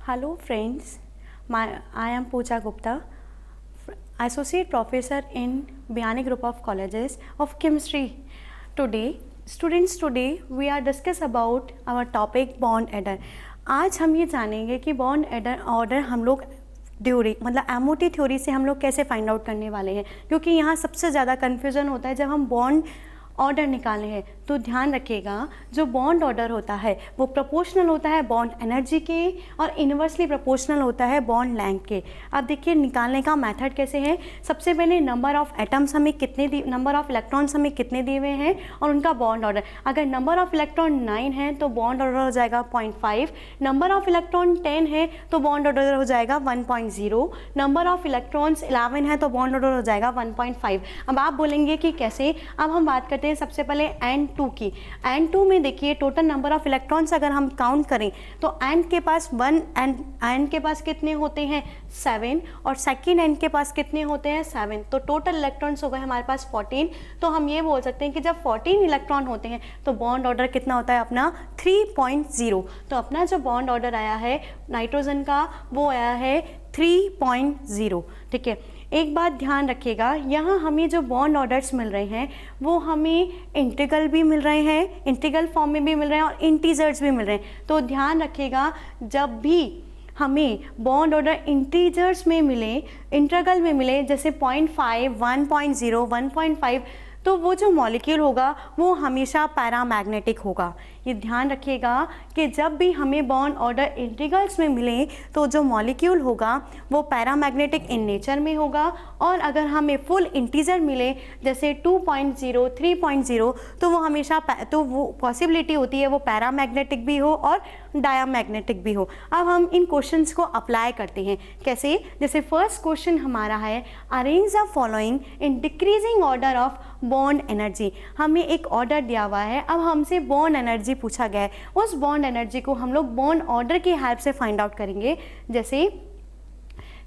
Hello friends, I am Pooja Gupta, Associate Professor in Biyani Group of Colleges of Chemistry. Today we are discuss about our topic bond order. आज हम ये जानेंगे कि bond order हम लोग मतलब MOT theory से हम लोग कैसे फाइंड आउट करने वाले हैं, क्योंकि यहाँ सबसे ज़्यादा कन्फ्यूज़न होता है जब हम बॉन्ड ऑर्डर निकालने हैं। तो ध्यान रखिएगा, जो बॉन्ड ऑर्डर होता है वो प्रोपोर्शनल होता है बॉन्ड एनर्जी के और इन्वर्सली प्रोपोर्शनल होता है बॉन्ड लेंथ के। अब देखिए निकालने का मेथड कैसे है। सबसे पहले नंबर ऑफ एटम्स हमें कितने नंबर ऑफ इलेक्ट्रॉन्स हमें कितने दिए हुए हैं और उनका बॉन्ड ऑर्डर। अगर नंबर ऑफ इलेक्ट्रॉन 9 है तो बॉन्ड ऑर्डर हो जाएगा 0.5, नंबर ऑफ इलेक्ट्रॉन 10 है तो बॉन्ड ऑर्डर हो जाएगा 1.0, नंबर ऑफ इलेक्ट्रॉन्स 11 है तो बॉन्ड ऑर्डर हो जाएगा 1.5। अब आप बोलेंगे कि कैसे। अब हम बात करते हैं सबसे पहले N2 की। N2 में देखिए टोटल नंबर ऑफ इलेक्ट्रॉन्स अगर हम काउंट करें तो N के पास 1 एंड N के पास कितने होते हैं 7 और सेकेंड N के पास कितने होते हैं 7, तो टोटल इलेक्ट्रॉन्स हो गए हमारे पास 14। तो हम ये बोल सकते हैं कि जब 14 इलेक्ट्रॉन होते हैं तो बॉन्ड ऑर्डर कितना होता है अपना 3.0। तो अपना जो बॉन्ड ऑर्डर आया है नाइट्रोजन का वो आया है 3.0। ठीक है, एक बात ध्यान रखिएगा, यहाँ हमें जो बॉन्ड ऑर्डर्स मिल रहे हैं वो हमें इंटीग्रल भी मिल रहे हैं, इंटीग्रल फॉर्म में भी मिल रहे हैं और इंटीजर्स भी मिल रहे हैं। तो ध्यान रखिएगा, जब भी हमें बॉन्ड ऑर्डर इंटीजर्स में मिले, इंटीग्रल में मिले, जैसे 0.5, 1.0, 1.5, तो वो जो मॉलिक्यूल होगा वो हमेशा पैरामैग्नेटिक होगा। ये ध्यान रखिएगा कि जब भी हमें बॉन्ड ऑर्डर इंटीग्रल्स में मिले तो जो मॉलिक्यूल होगा वो पैरामैग्नेटिक इन नेचर में होगा, और अगर हमें फुल इंटीजर मिले जैसे 2.0, 3.0, तो वो हमेशा तो वो पॉसिबिलिटी होती है वो पैरामैग्नेटिक भी हो और डायामैग्नेटिक भी हो। अब हम इन क्वेश्चंस को अप्लाई करते हैं कैसे। जैसे फर्स्ट क्वेश्चन हमारा है arrange the following in decreasing order of bond energy. हमें एक ऑर्डर दिया हुआ है, अब हमसे बॉन्ड एनर्जी पूछा गया है, उस बॉन्ड एनर्जी को हम लोग बॉन्ड ऑर्डर की हेल्प से फाइंड आउट करेंगे। जैसे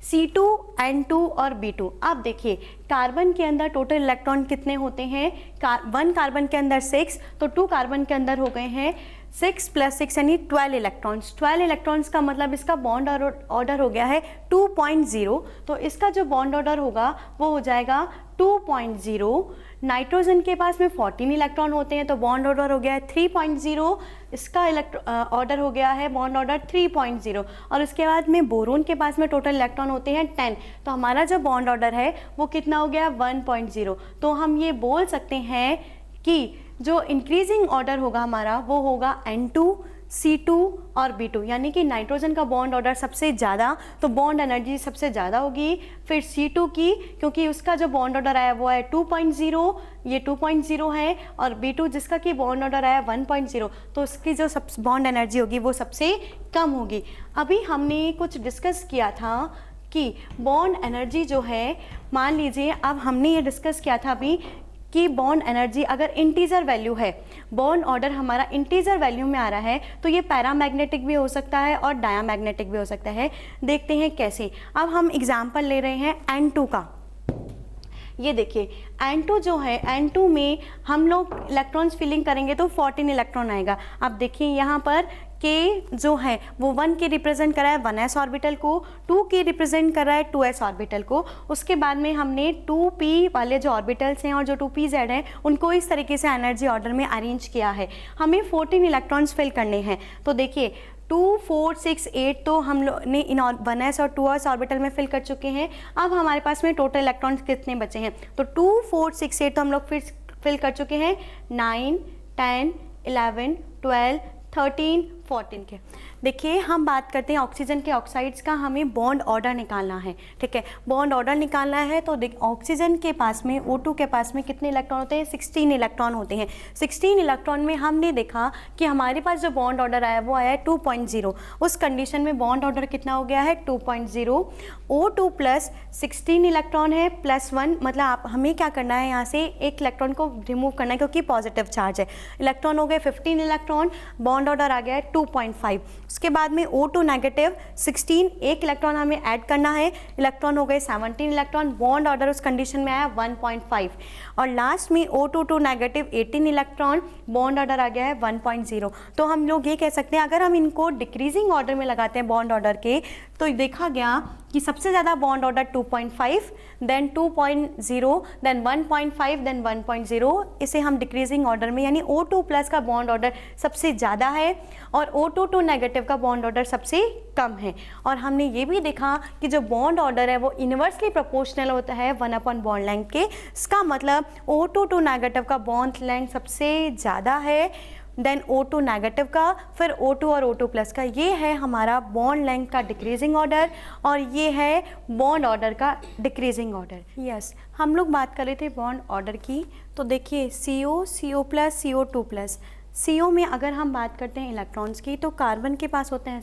C2, N2 और B2। अब देखिए कार्बन के अंदर टोटल इलेक्ट्रॉन कितने होते हैं, 1 कार्बन के अंदर 6, तो 2 कार्बन के अंदर हो गए हैं 6 + 6 यानी 12 इलेक्ट्रॉन्स। 12 इलेक्ट्रॉन्स का मतलब इसका बॉन्ड ऑर्डर हो गया है 2.0, तो इसका जो बॉन्ड ऑर्डर होगा वो हो जाएगा 2.0। नाइट्रोजन के पास में 14 इलेक्ट्रॉन होते हैं तो बॉन्ड ऑर्डर हो गया है 3.0, इसका ऑर्डर हो गया है बॉन्ड ऑर्डर 3.0। और उसके बाद में बोरोन के पास में टोटल इलेक्ट्रॉन होते हैं 10, तो हमारा जो बॉन्ड ऑर्डर है वो कितना हो गया 1.0। तो हम ये बोल सकते हैं कि जो इंक्रीजिंग ऑर्डर होगा हमारा वो होगा N2, C2 और B2, यानी कि नाइट्रोजन का बॉन्ड ऑर्डर सबसे ज़्यादा, तो बॉन्ड एनर्जी सबसे ज़्यादा होगी। फिर C2 की, क्योंकि उसका जो बॉन्ड ऑर्डर आया वो है 2.0, ये 2.0 है, और B2 जिसका कि बॉन्ड ऑर्डर आया 1.0, तो उसकी जो सब बॉन्ड एनर्जी होगी वो सबसे कम होगी। अभी हमने कुछ डिस्कस किया था कि बॉन्ड एनर्जी जो है, मान लीजिए अब हमने ये डिस्कस किया था अभी कि बॉन्ड एनर्जी अगर इंटीजर वैल्यू है, बॉन्ड ऑर्डर हमारा इंटीजर वैल्यू में आ रहा है, तो ये पैरामैग्नेटिक भी हो सकता है और डायामैग्नेटिक भी हो सकता है। देखते हैं कैसे। अब हम एग्जांपल ले रहे हैं N2 का। ये देखिए N2 जो है, N2 में हम लोग इलेक्ट्रॉन्स फिलिंग करेंगे तो 14 इलेक्ट्रॉन आएगा। अब देखिए यहाँ पर K जो है वो 1 के रिप्रेजेंट कर रहा है 1s ऑर्बिटल को, 2 के रिप्रेजेंट कर रहा है 2s ऑर्बिटल को। उसके बाद में हमने 2p वाले जो ऑर्बिटल्स हैं और जो 2pz हैं उनको इस तरीके से एनर्जी ऑर्डर में अरेंज किया है। हमें 14 इलेक्ट्रॉन्स फिल करने हैं, तो देखिए 2, 4, 6, 8 तो हम लोग ने इन 1s और 2s ऑर्बिटल में फिल कर चुके हैं। अब हमारे पास में टोटल इलेक्ट्रॉन्स कितने बचे हैं, तो 2, 4, 6, 8 तो हम लोग फिल कर चुके हैं 9, 10, 11, 12, 13, 14 के। देखिए हम बात करते हैं ऑक्सीजन के ऑक्साइड्स का, हमें बॉन्ड ऑर्डर निकालना है। ठीक है, बॉन्ड ऑर्डर निकालना है तो ऑक्सीजन के पास में, O2 के पास में कितने इलेक्ट्रॉन होते हैं 16 इलेक्ट्रॉन होते हैं। 16 इलेक्ट्रॉन में हमने देखा कि हमारे पास जो बॉन्ड ऑर्डर आया वो आया 2.0। उस कंडीशन में बॉन्ड ऑर्डर कितना हो गया है 2.0। O2 प्लस 16 इलेक्ट्रॉन है प्लस 1, मतलब हमें क्या करना है यहाँ से एक इलेक्ट्रॉन को रिमूव करना है क्योंकि पॉजिटिव चार्ज है। इलेक्ट्रॉन हो गए 15 इलेक्ट्रॉन, बॉन्ड ऑर्डर आ गया है 2.5। उसके बाद में O2 नेगेटिव 16, एक इलेक्ट्रॉन हमें ऐड करना है, इलेक्ट्रॉन हो गए 17 इलेक्ट्रॉन, बॉन्ड ऑर्डर उस कंडीशन में आया 1.5। और लास्ट में O2 negative 18 electron, bond order आ गया है 1.0। तो हम लोग ये कह सकते हैं अगर हम इनको डिक्रीजिंग ऑर्डर में लगाते हैं बॉन्ड ऑर्डर के, तो देखा गया कि सबसे ज़्यादा bond order 2.5, then 2.0, then 1.5, then 1.0। इसे हम डिक्रीजिंग ऑर्डर में, यानी O2 प्लस का बॉन्ड ऑर्डर सबसे ज़्यादा है और O2 नेगेटिव का बॉन्ड ऑर्डर सबसे कम है। और हमने ये भी देखा कि जो बॉन्ड ऑर्डर है वो इन्वर्सली प्रोपोर्शनल होता है 1 बॉन्ड लेंथ के। इसका मतलब O2 नेगेटिव का बॉन्ड लेंथ सबसे ज़्यादा है, देन O2 नेगेटिव का, फिर O2 और O2 प्लस का। ये है हमारा बॉन्ड लेंथ का डिक्रीजिंग ऑर्डर और ये है बॉन्ड ऑर्डर का डिक्रीजिंग ऑर्डर। यस, हम लोग बात कर रहे थे बॉन्ड ऑर्डर की। तो देखिए CO, CO plus, CO2 plus. CO में अगर हम बात करते हैं इलेक्ट्रॉन्स की, तो कार्बन के पास होते हैं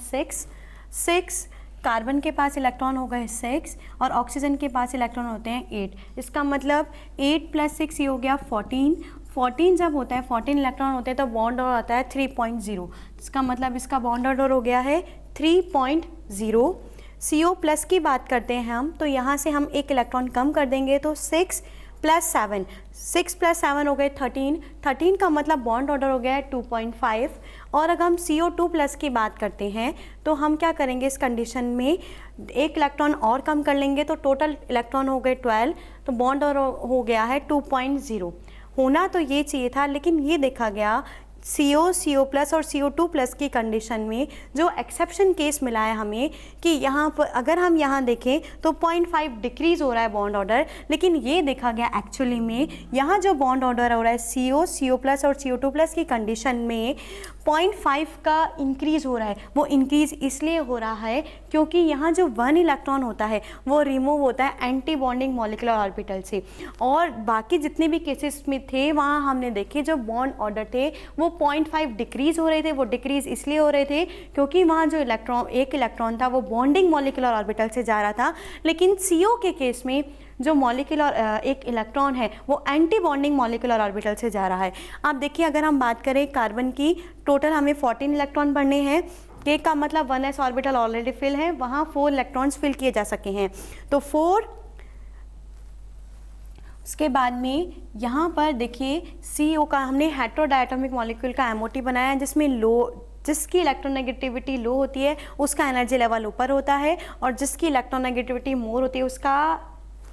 6, कार्बन के पास इलेक्ट्रॉन हो गए 6 और ऑक्सीजन के पास इलेक्ट्रॉन होते हैं 8। इसका मतलब 8 + 6 ये हो गया 14 जब होता है 14 इलेक्ट्रॉन होते हैं तो बॉन्ड ऑर्डर आता है 3.0। इसका मतलब इसका बॉन्ड ऑर्डर हो गया है 3.0। CO प्लस की बात करते हैं हम, तो यहाँ से हम एक इलेक्ट्रॉन कम कर देंगे तो 6 + 7, 6 + 7 हो गए 13 का मतलब बॉन्ड ऑर्डर हो गया है 2.5। और अगर हम CO2 प्लस की बात करते हैं तो हम क्या करेंगे, इस कंडीशन में एक इलेक्ट्रॉन और कम कर लेंगे तो टोटल इलेक्ट्रॉन हो गए 12, तो बॉन्ड ऑर्डर हो गया है 2.0। होना तो ये चाहिए था, लेकिन ये देखा गया CO, CO प्लस और CO2 प्लस की कंडीशन में जो एक्सेप्शन केस मिला है हमें कि यहाँ पर अगर हम यहाँ देखें तो 0.5 डिक्रीज़ हो रहा है बॉन्ड ऑर्डर, लेकिन ये देखा गया एक्चुअली में यहाँ जो बॉन्ड ऑर्डर हो रहा है CO, CO प्लस और CO2 प्लस की कंडीशन में 0.5 का इंक्रीज़ हो रहा है। वो इंक्रीज़ इसलिए हो रहा है क्योंकि यहाँ जो 1 इलेक्ट्रॉन होता है वो रिमूव होता है एंटी बॉन्डिंग मॉलिक्यूलर ऑर्बिटल से, और बाकी जितने भी केसेस में थे वहाँ हमने देखे जो बॉन्ड ऑर्डर थे वो 0.5 डिक्रीज़ हो रहे थे। वो डिक्रीज़ इसलिए हो रहे थे क्योंकि वहाँ जो एक इलेक्ट्रॉन था वो बॉन्डिंग मॉलिक्यूलर ऑर्बिटल से जा रहा था, लेकिन CO के केस में जो मॉलिक्यूलर एक इलेक्ट्रॉन है वो एंटी बॉन्डिंग मॉलिक्यूलर ऑर्बिटल से जा रहा है। आप देखिए अगर हम बात करें कार्बन की, टोटल हमें 14 इलेक्ट्रॉन भरने हैं। K का मतलब 1s ऑर्बिटल ऑलरेडी फिल है, वहाँ 4 इलेक्ट्रॉन्स फिल किए जा सके हैं, तो 4। उसके बाद में यहाँ पर देखिए CO का हमने हेटेरोडायटोमिक मॉलिक्यूल का MOT बनाया है जिसकी इलेक्ट्रोनेगेटिविटी लो होती है उसका एनर्जी लेवल ऊपर होता है, और जिसकी इलेक्ट्रोनेगेटिविटी मोर होती है उसका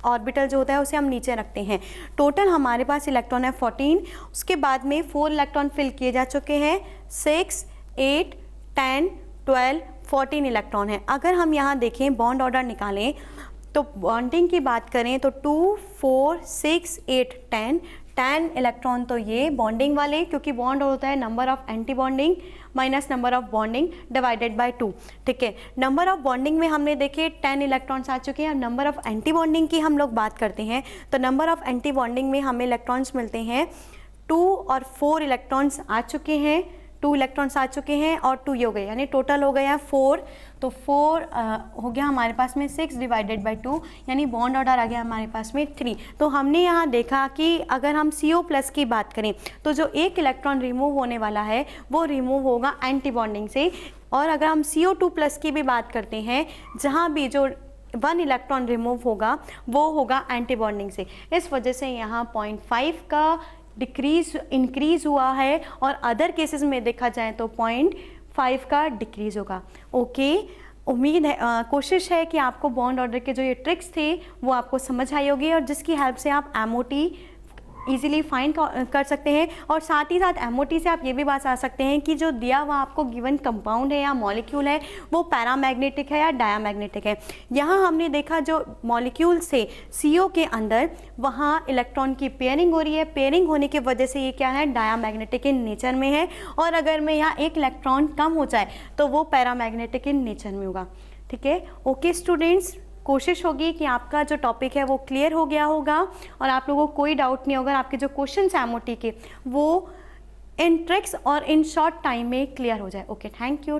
ऑर्बिटल जो होता है उसे हम नीचे रखते हैं। टोटल हमारे पास इलेक्ट्रॉन है 14। उसके बाद में 4 इलेक्ट्रॉन फिल किए जा चुके हैं, 6, 8, 10, 12, 14 इलेक्ट्रॉन है। अगर हम यहाँ देखें बॉन्ड ऑर्डर निकालें तो बॉन्डिंग की बात करें तो 2, 4, 6, 8, 10 इलेक्ट्रॉन तो ये बॉन्डिंग वाले, क्योंकि बॉन्ड होता है number of anti bonding minus number of bonding divided by 2। ठीक है, नंबर ऑफ बॉन्डिंग में हमने देखे 10 इलेक्ट्रॉन्स आ चुके हैं। अब नंबर ऑफ एंटी बॉन्डिंग की हम लोग बात करते हैं तो नंबर ऑफ एंटी बॉन्डिंग में हमें इलेक्ट्रॉन्स मिलते हैं 2 और 4 इलेक्ट्रॉन्स आ चुके हैं, 2 इलेक्ट्रॉन्स आ चुके हैं और 2 ये हो गए, यानी टोटल हो गया 4। तो 4 हो गया हमारे पास में 6 डिवाइडेड बाई 2, यानी बॉन्ड ऑर्डर आ गया हमारे पास में 3। तो हमने यहाँ देखा कि अगर हम CO प्लस की बात करें तो जो एक इलेक्ट्रॉन रिमूव होने वाला है वो रिमूव होगा एंटी बॉन्डिंग से, और अगर हम CO2 प्लस की भी बात करते हैं जहाँ भी जो 1 इलेक्ट्रॉन रिमूव होगा वो होगा एंटी बॉन्डिंग से। इस वजह से यहाँ 0.5 का इंक्रीज़ हुआ है, और अदर केसेस में देखा जाए तो 0.5 का डिक्रीज़ होगा। ओके, उम्मीद है कोशिश है कि आपको बॉन्ड ऑर्डर के जो ये ट्रिक्स थे वो आपको समझ आई होगी, और जिसकी हेल्प से आप MOT इजीली फाइंड कर सकते हैं। और साथ ही साथ MOT से आप ये भी बता सकते हैं कि जो दिया हुआ आपको गिवन कंपाउंड है या मॉलिक्यूल है वो पैरामैग्नेटिक है या डायामैग्नेटिक है। यहाँ हमने देखा जो मॉलिक्यूल से CO के अंदर वहाँ इलेक्ट्रॉन की पेयरिंग हो रही है, पेयरिंग होने की वजह से ये क्या है, डायामैग्नेटिक इन नेचर में है, और अगर मैं यहाँ एक इलेक्ट्रॉन कम हो जाए तो वो पैरामैग्नेटिक इन नेचर में होगा। ठीक है, ओके स्टूडेंट्स, कोशिश होगी कि आपका जो टॉपिक है वो क्लियर हो गया होगा और आप लोगों को कोई डाउट नहीं होगा, आपके जो क्वेश्चन हैं MOT के वो इन ट्रिक्स और इन शॉर्ट टाइम में क्लियर हो जाए। Okay, thank you.